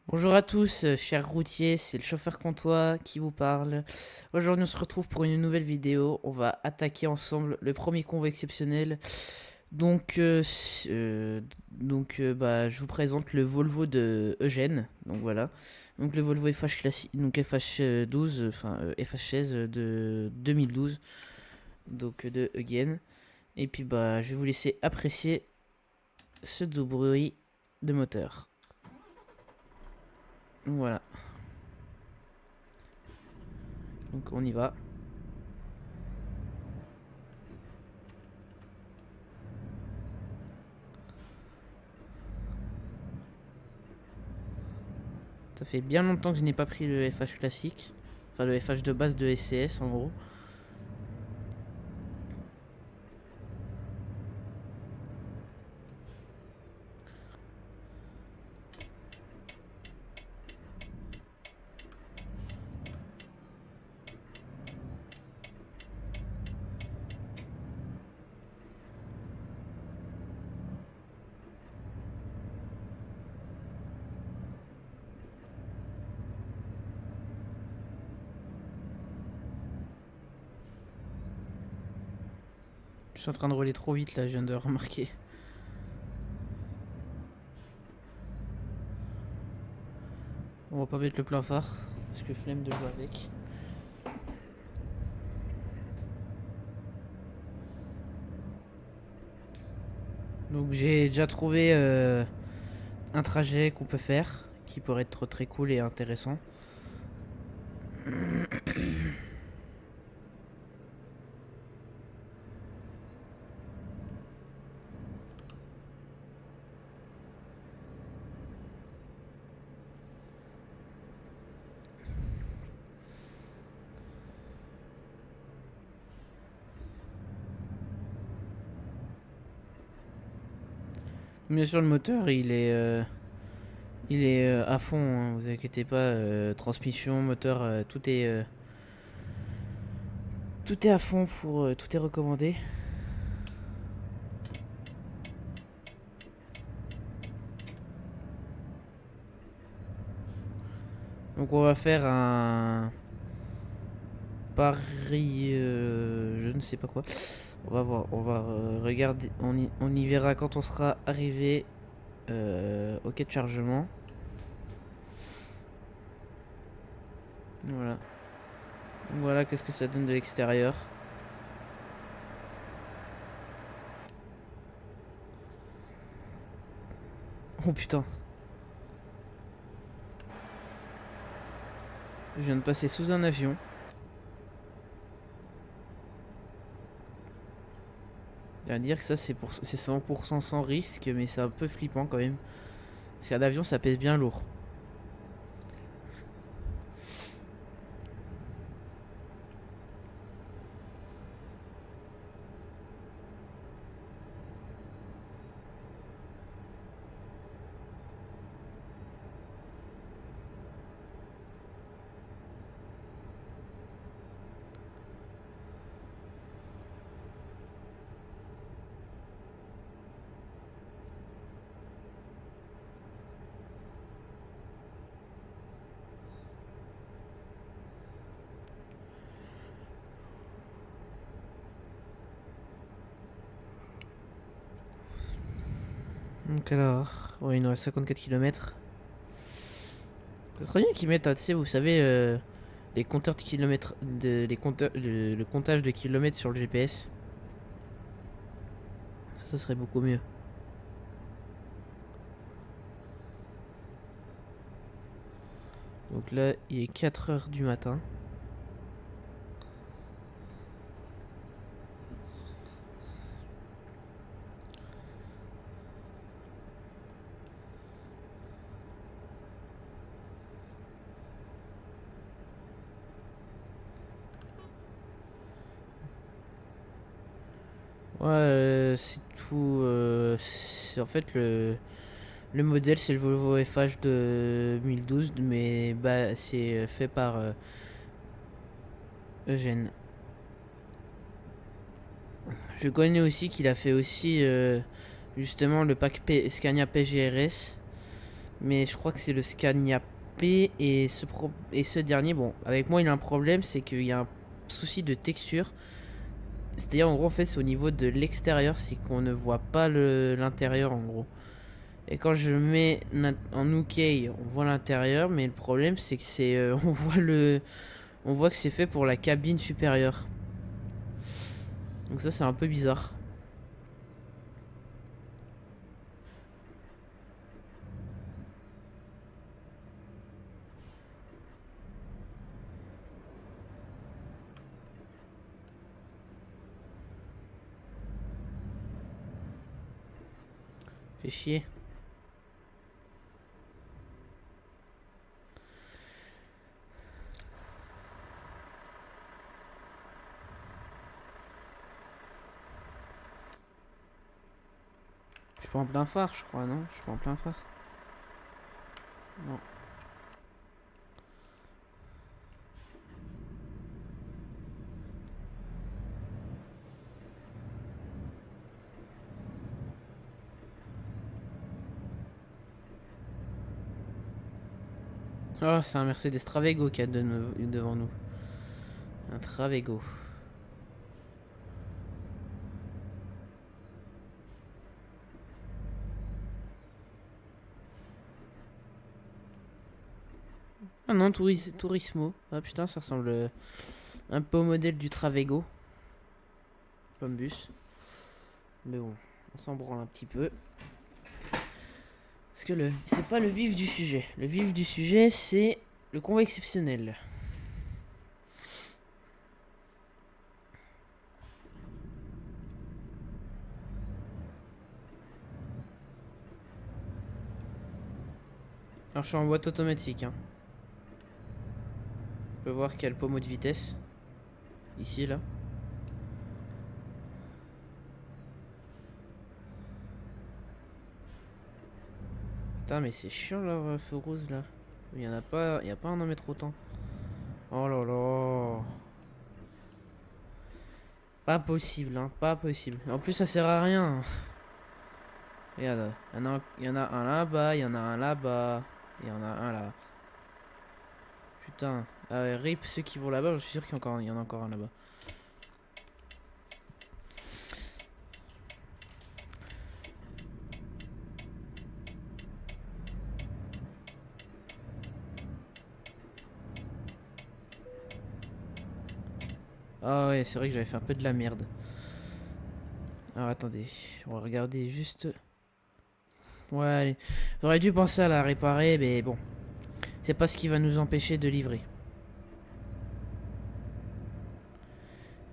Bonjour à tous, chers routiers, c'est le chauffeur comtois qui vous parle. Aujourd'hui, on se retrouve pour une nouvelle vidéo. On va attaquer ensemble le premier convoi exceptionnel. Donc, je vous présente le Volvo de Eugène. Donc voilà. Donc le Volvo FH classique, donc FH12, FH16 de 2012. Donc de Eugène. Et puis je vais vous laisser apprécier ce doux bruit de moteur. Voilà. Donc on y va. Ça fait bien longtemps que je n'ai pas pris le FH classique. Enfin le FH de base de SCS en gros. Je suis en train de rouler trop vite là, je viens de remarquer. On va pas mettre le plein phare, parce que flemme de jouer avec. Donc j'ai déjà trouvé un trajet qu'on peut faire, qui pourrait être très cool et intéressant. Bien sûr le moteur il est à fond, hein, vous inquiétez pas, transmission, moteur, tout est à fond pour tout est recommandé. Donc on va faire un Paris, je ne sais pas quoi. On va voir, on va regarder, on y verra quand on sera arrivé au quai de chargement. Voilà. Voilà, qu'est-ce que ça donne de l'extérieur. Oh putain. Je viens de passer sous un avion. Je viens de dire que ça c'est 100% sans risque, mais c'est un peu flippant quand même. Parce qu'un avion ça pèse bien lourd. Donc alors, ouais, il nous reste 54 km. Ça serait bien qu'ils mettent, tu sais, vous savez, les compteurs de kilomètres, le comptage de kilomètres sur le GPS. Ça serait beaucoup mieux. Donc là, il est 4 heures du matin. Ouais, c'est tout. C'est en fait le modèle, c'est le Volvo FH de 2012, mais c'est fait par Eugène. Je connais aussi qu'il a fait aussi justement le pack Scania PGRS. Mais je crois que c'est le Scania P et ce dernier, bon, avec moi il a un problème, c'est qu'il y a un souci de texture. C'est-à-dire en gros en fait c'est au niveau de l'extérieur, c'est qu'on ne voit pas l'intérieur en gros. Et quand je mets en OK, on voit l'intérieur, mais le problème c'est que on voit que c'est fait pour la cabine supérieure. Donc ça c'est un peu bizarre. Fait chier. Je suis pas en plein phare, je crois, non? Je suis pas en plein phare. Non. Oh, c'est un Mercedes Travego qu'il y a devant nous. Un Travego. Ah non, Turismo. Ah putain, ça ressemble un peu au modèle du Travego. Comme bus. Mais bon, on s'en branle un petit peu. Parce que c'est pas le vif du sujet. Le vif du sujet, c'est le convoi exceptionnel. Alors je suis en boîte automatique. Hein. On peut voir quel pommeau de vitesse. Ici, là. Putain, mais c'est chiant leur feu rose là. Il y en a pas, y a pas un en mettre autant. Oh là là. Pas possible, hein, pas possible. En plus, ça sert à rien. Regarde, y en a un là-bas, il y en a un là-bas, il y en a un là. Putain, ah ouais, rip ceux qui vont là-bas, je suis sûr qu'il y en a encore un là-bas. Ah ouais, c'est vrai que j'avais fait un peu de la merde. Alors attendez, on va regarder juste. Ouais, allez. J'aurais dû penser à la réparer, mais bon. C'est pas ce qui va nous empêcher de livrer.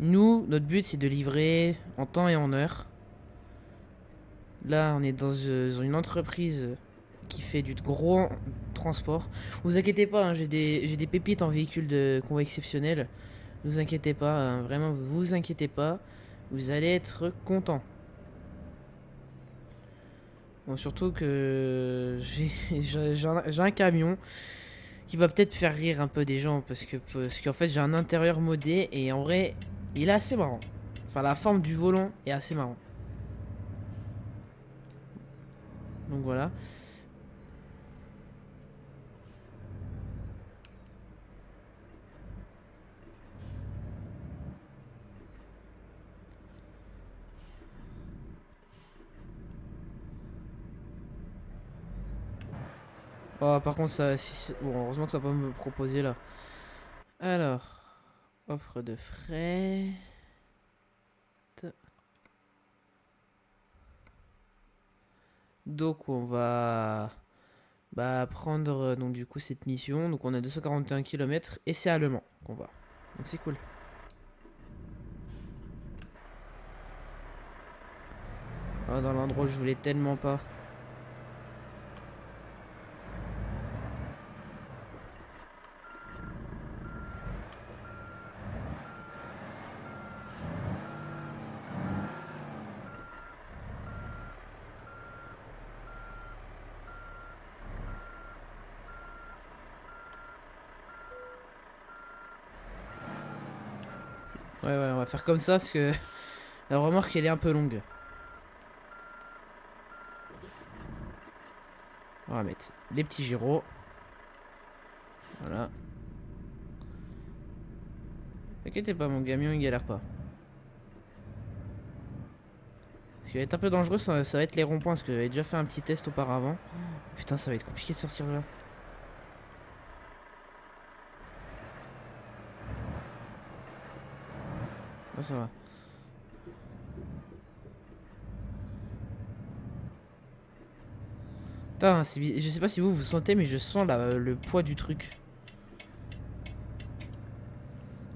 Nous, notre but c'est de livrer en temps et en heure. Là, on est dans une entreprise qui fait du gros transport. Vous inquiétez pas, hein, j'ai des pépites en véhicule de convoi exceptionnel. Ne vous inquiétez pas, hein, vraiment, vous inquiétez pas. Vous allez être content. Bon, surtout que j'ai un camion qui va peut-être faire rire un peu des gens parce qu'en fait j'ai un intérieur modé et en vrai il est assez marrant. Enfin la forme du volant est assez marrant. Donc voilà. Oh, par contre ça, bon, heureusement que ça va pas me proposer là. Alors, offre de frais. Donc on va prendre donc du coup cette mission. Donc on a 241 km et c'est allemand qu'on va. Donc c'est cool. Oh, dans l'endroit où je voulais tellement pas. Ouais, on va faire comme ça parce que La remorque, elle est un peu longue. On va mettre les petits gyros. Voilà. T'inquiète pas, mon camion il galère pas. Ce qui va être un peu dangereux, ça va être les ronds-points, parce que j'avais déjà fait un petit test auparavant. Putain, ça va être compliqué de sortir de là. Ah, ça va. Putain, je sais pas si vous sentez, mais je sens le poids du truc.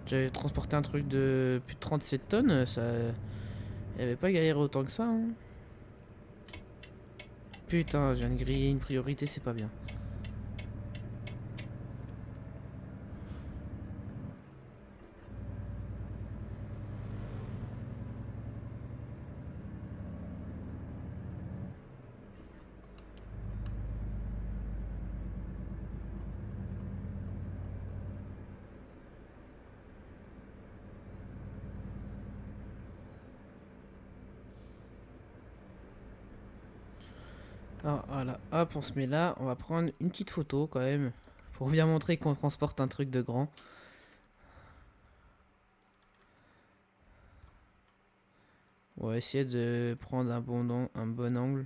J'avais transporté un truc de plus de 37 tonnes, ça... Il avait pas galéré autant que ça, hein. Putain, j'ai une grille, une priorité, c'est pas bien. Alors voilà, hop, on se met là. On va prendre une petite photo quand même. Pour bien montrer qu'on transporte un truc de grand. On va essayer de prendre un bon angle.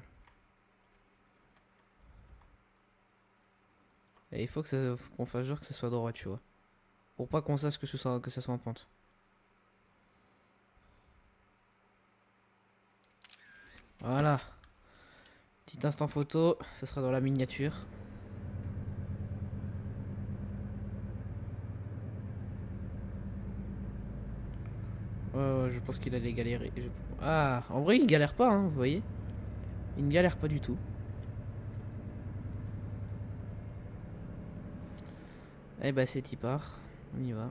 Et il faut qu'on fasse genre que ça soit droit, tu vois. Pour pas qu'on sache que ça soit en pente. Voilà. Petit instant photo, ça sera dans la miniature. Je pense qu'il allait galérer. Ah, en vrai, il galère pas, hein, vous voyez. Il ne galère pas du tout. Eh bah, c'est y part. On y va.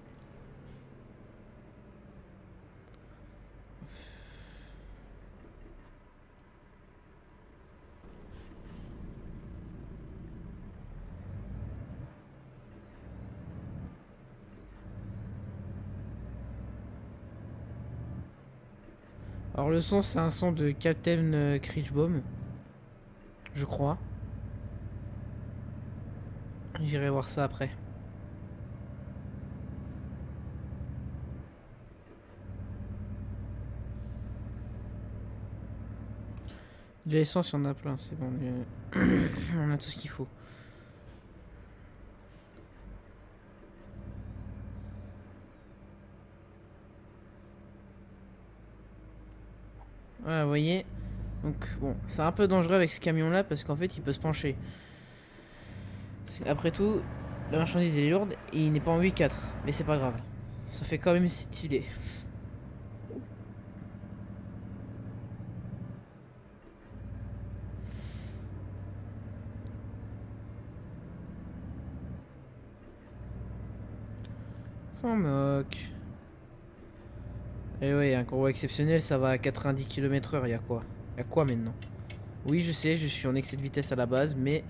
Alors, le son, c'est un son de Captain Critchbaum. Je crois. J'irai voir ça après. De l'essence, il y en a plein, c'est bon. On a tout ce qu'il faut. Ouais, vous voyez. Donc, bon, c'est un peu dangereux avec ce camion-là parce qu'en fait, il peut se pencher. Après tout, la marchandise est lourde et il n'est pas en 8-4. Mais c'est pas grave. Ça fait quand même stylé. S'en moque. Et ouais, un convoi exceptionnel, ça va à 90 km/h. Y'a quoi? Y'a quoi maintenant? Oui, je sais, je suis en excès de vitesse à la base, mais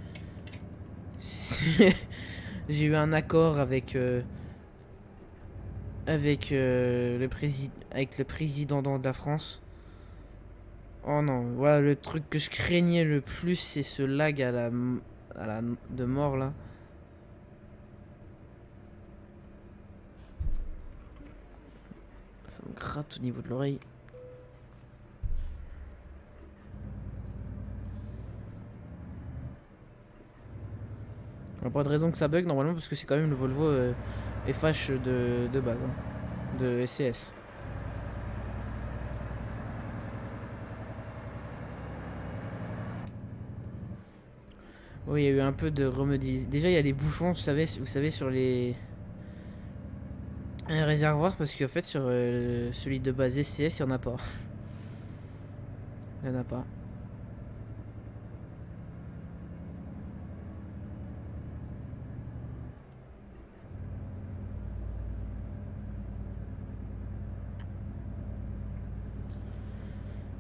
j'ai eu un accord avec le président de la France. Oh non, voilà, le truc que je craignais le plus, c'est ce lag de mort là. Ça me gratte au niveau de l'oreille. Il n'y a pas de raison que ça bug normalement parce que c'est quand même le Volvo FH de base, hein, de SCS. Oui, il y a eu un peu de remodélisation. Déjà, il y a des bouchons, vous savez sur les réservoirs parce qu'en fait, sur celui de base SCS, il n'y en a pas. Il n'y en a pas.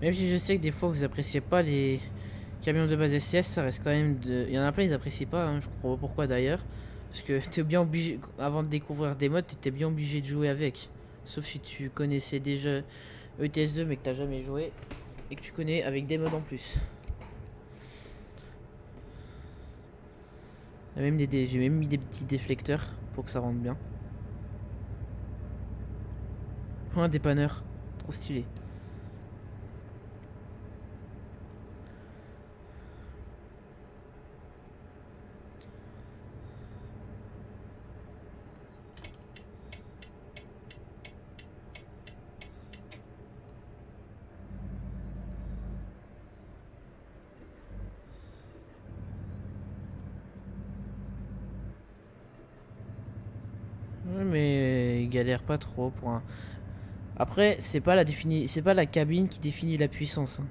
Même si je sais que des fois, vous appréciez pas les camions de base SCS, ça reste quand même de... Il y en a plein, ils apprécient pas, hein, je comprends pas pourquoi d'ailleurs. Parce que t'es bien obligé, avant de découvrir des modes, t'étais bien obligé de jouer avec. Sauf si tu connaissais déjà ETS2 mais que t'as jamais joué et que tu connais avec des modes en plus. J'ai même mis des petits déflecteurs pour que ça rentre bien. Oh, un dépanneur, trop stylé. Ouais, mais il galère pas trop pour un. Après, c'est pas la cabine qui définit la puissance, hein.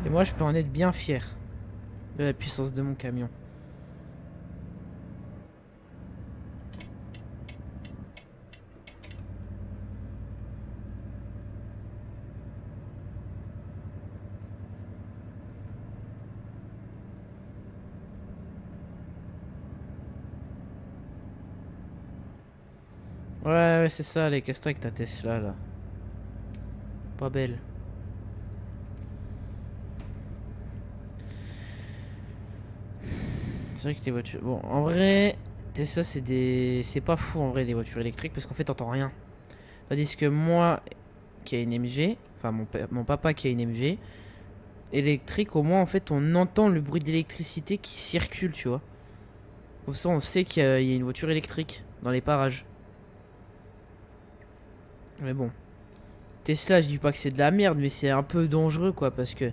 Et moi, je peux en être bien fier de la puissance de mon camion. Ouais, ouais, c'est ça, les casse-toi avec ta Tesla là. Pas belle. C'est vrai que les voitures. Bon, en vrai, Tesla, c'est pas fou en vrai, les voitures électriques, parce qu'en fait, t'entends rien. Tandis que moi, qui a une MG, enfin mon papa qui a une MG, électrique, au moins, en fait, on entend le bruit d'électricité qui circule, tu vois. Comme ça, on sait qu'il y a une voiture électrique dans les parages. Mais bon. Tesla, je dis pas que c'est de la merde, mais c'est un peu dangereux, quoi, parce que.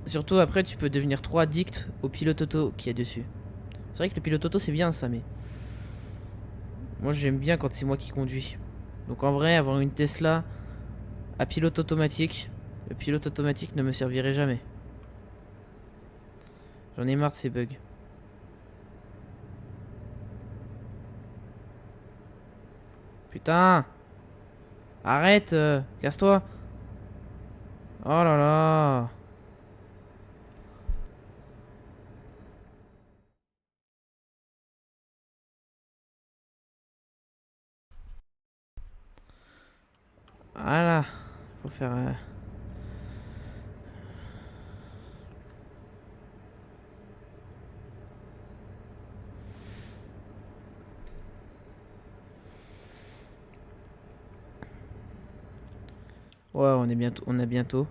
Surtout après, tu peux devenir trop addict au pilote auto qui est dessus. C'est vrai que le pilote auto, c'est bien ça, mais. Moi, j'aime bien quand c'est moi qui conduis. Donc en vrai, avoir une Tesla à pilote automatique, le pilote automatique ne me servirait jamais. J'en ai marre de ces bugs. Putain! Arrête! Casse-toi! Oh là là! Voilà! Faut faire. Ouais, on est bientôt. On a bientôt.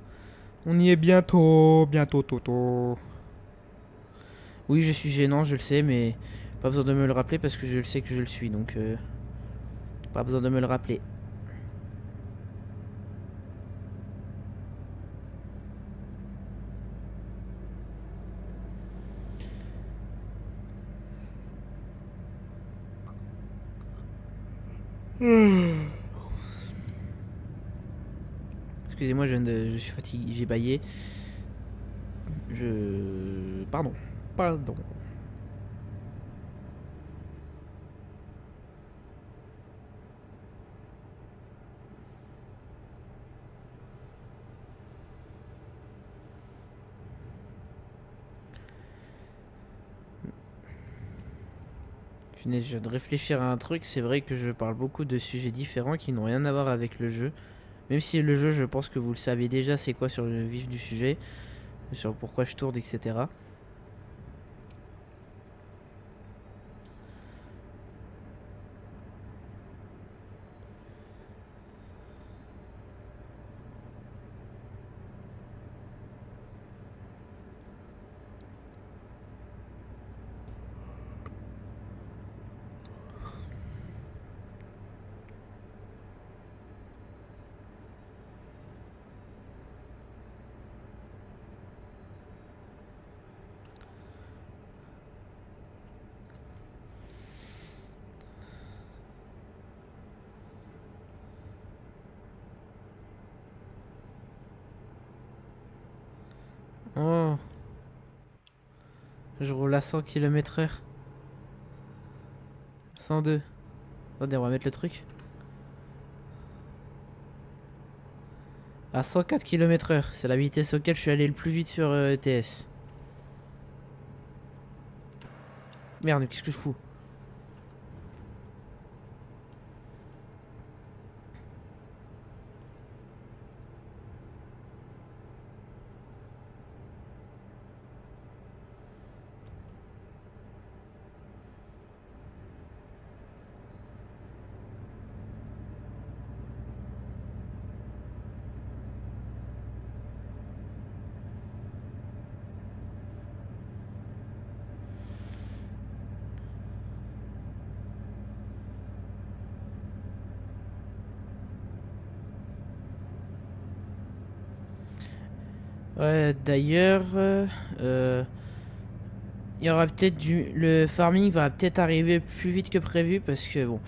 On y est bientôt! Bientôt, Toto! Oui, je suis gênant, je le sais, mais pas besoin de me le rappeler parce que je le sais que je le suis, donc pas besoin de me le rappeler. Excusez-moi, je suis fatigué, j'ai baillé. Pardon. Pardon. Punaise, je viens de réfléchir à un truc. C'est vrai que je parle beaucoup de sujets différents qui n'ont rien à voir avec le jeu. Même si le jeu, je pense que vous le savez déjà, c'est quoi sur le vif du sujet, sur pourquoi je tourne, etc. Oh, je roule à 100 km/h. 102. Attendez, on va mettre le truc. À 104 km/h. C'est la vitesse auquel je suis allé le plus vite sur ETS. Merde, qu'est-ce que je fous? Ouais, d'ailleurs, il y aura peut-être le farming va peut-être arriver plus vite que prévu parce que bon,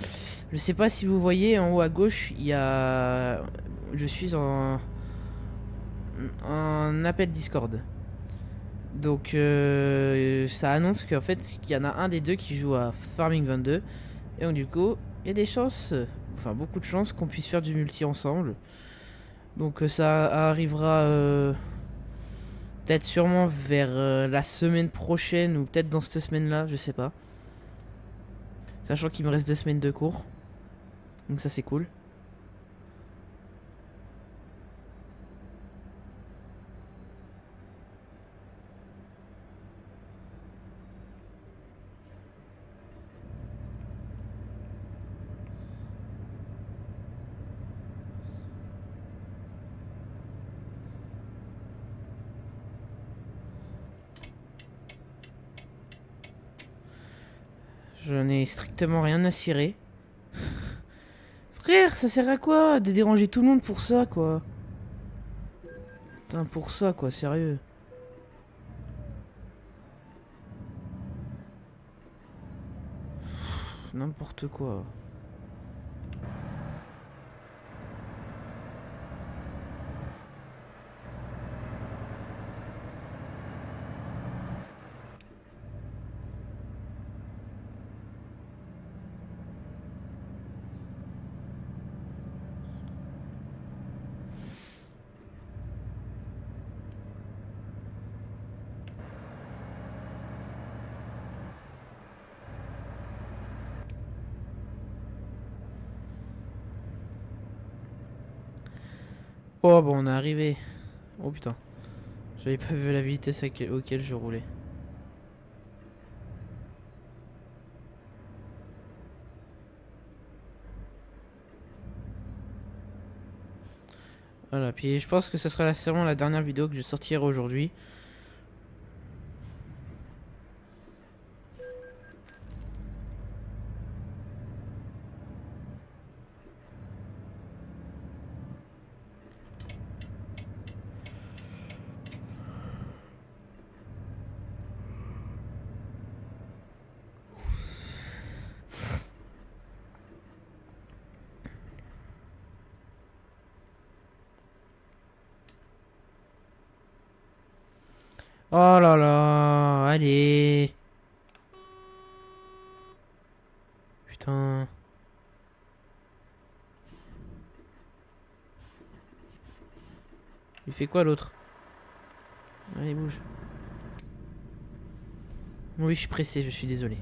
je sais pas si vous voyez en haut à gauche, il y a, je suis en appel Discord. Donc ça annonce qu'en fait qu'il y en a un des deux qui joue à Farming 22 et donc du coup il y a des chances, enfin beaucoup de chances qu'on puisse faire du multi ensemble. Donc ça arrivera peut-être sûrement vers la semaine prochaine ou peut-être dans cette semaine-là, je sais pas. Sachant qu'il me reste 2 semaines de cours. Donc ça c'est cool. Je n'ai strictement rien à cirer. Frère, ça sert à quoi de déranger tout le monde pour ça quoi? Putain, pour ça quoi, sérieux. N'importe quoi. Oh bon, on est arrivé. Oh putain. J'avais pas vu la vitesse auquel je roulais. Voilà, puis je pense que ce sera sûrement la dernière vidéo que je sortirai aujourd'hui. Oh là là, allez. Putain. Il fait quoi l'autre? Allez, bouge. Oui, je suis pressé, je suis désolé.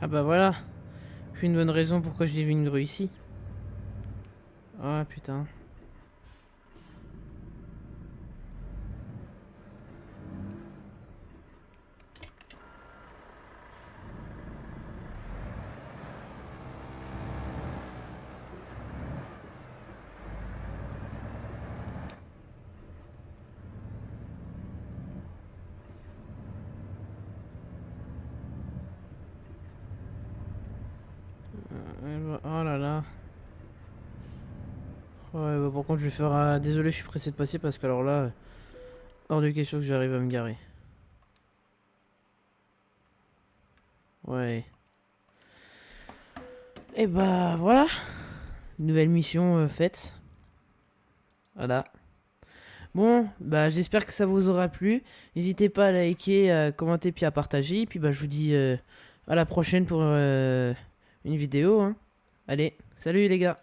Ah bah voilà. J'ai une bonne raison pourquoi j'ai vu une grue ici. Ah putain. Oh là là. Ouais, bah par contre, je vais faire. Désolé, je suis pressé de passer parce que alors là, hors de question que j'arrive à me garer. Ouais. Et bah voilà. Nouvelle mission faite. Voilà. Bon, bah j'espère que ça vous aura plu. N'hésitez pas à liker, à commenter puis à partager. Et puis bah je vous dis à la prochaine pour une vidéo, hein. Allez, salut les gars.